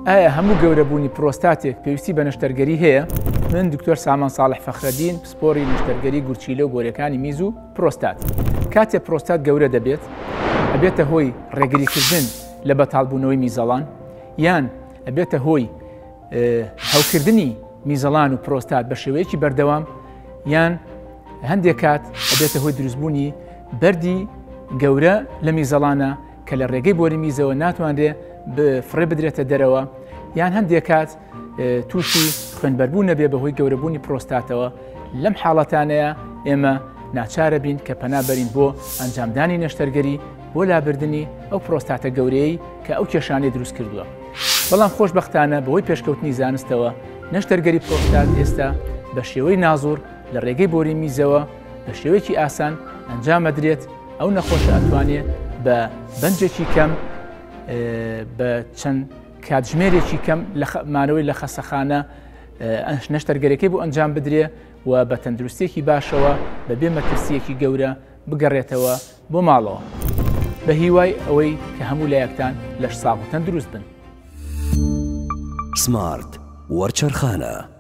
ئایا هەموو گەورەبوونی پرۆستاتێک پێویستی بە نەشتەرگەری هەیە؟ من دکتۆر سامان ساڵح فەخرەدین، پسپۆری نەشتەرگەری گورچیلە و گۆرەکانی میز و پرۆستات. کاتێک پرۆستات گەورە دەبێت، ئەبێتە هۆی ڕێگریکردن لە بەتاڵبوونەوەی میزەڵان، یان ئەبێتە هۆی هەوکردنی میزەڵان و پرۆستات بە شێوەیەکی بەردەوام، یان هەندێک کات ئەبێتە هۆی دروستبوونی بەردی گەورە لە میزەڵانە کە لە ڕێگەی بۆری میزەوە ناتوانرێت فڕێ بدرێتە دەرەوە، یان هەندێک کات تووشی خوێنبەربوون نەبێ بەهۆی گەورەبوونی پرۆستاتەوە. لەم حاڵەتانەیە ئێمە ناچارە بین کە پەنابەرین بۆ ئەنجامدانی نەشتەرگەری بۆ لابردنی ئەو پرۆستاتە گەورەی کە ئەو کێشانەی دروست کردووە. بەڵام خۆشبەختانە بەهۆی پێشکەوتنی زانستەوە نەشتەرگەری پرۆستات ئێستا بە شێوەی نازور لە ڕێگەی بۆری میزەوە بە شێوەیەکی ئاسان ئەنجامەدرێت. ئەو نەخۆشە ئەتوانێت بە بەنجێکی کەم بە چەند کاتژمێرێکی کەم مانەوەی لە خەسەخانە نەشتەرگەرەکەی بۆ ئەنجام بدرێ و بە تەندروستێکی باشەوە بەبێ مەترسیەکی گەورە بگەڕێتەوە بۆ ماڵەوە، بە هیوای ئەوەی کە هەموو لایەکتان لەش ساغ و تەندروست بن. سمارت وەرچەرخانە.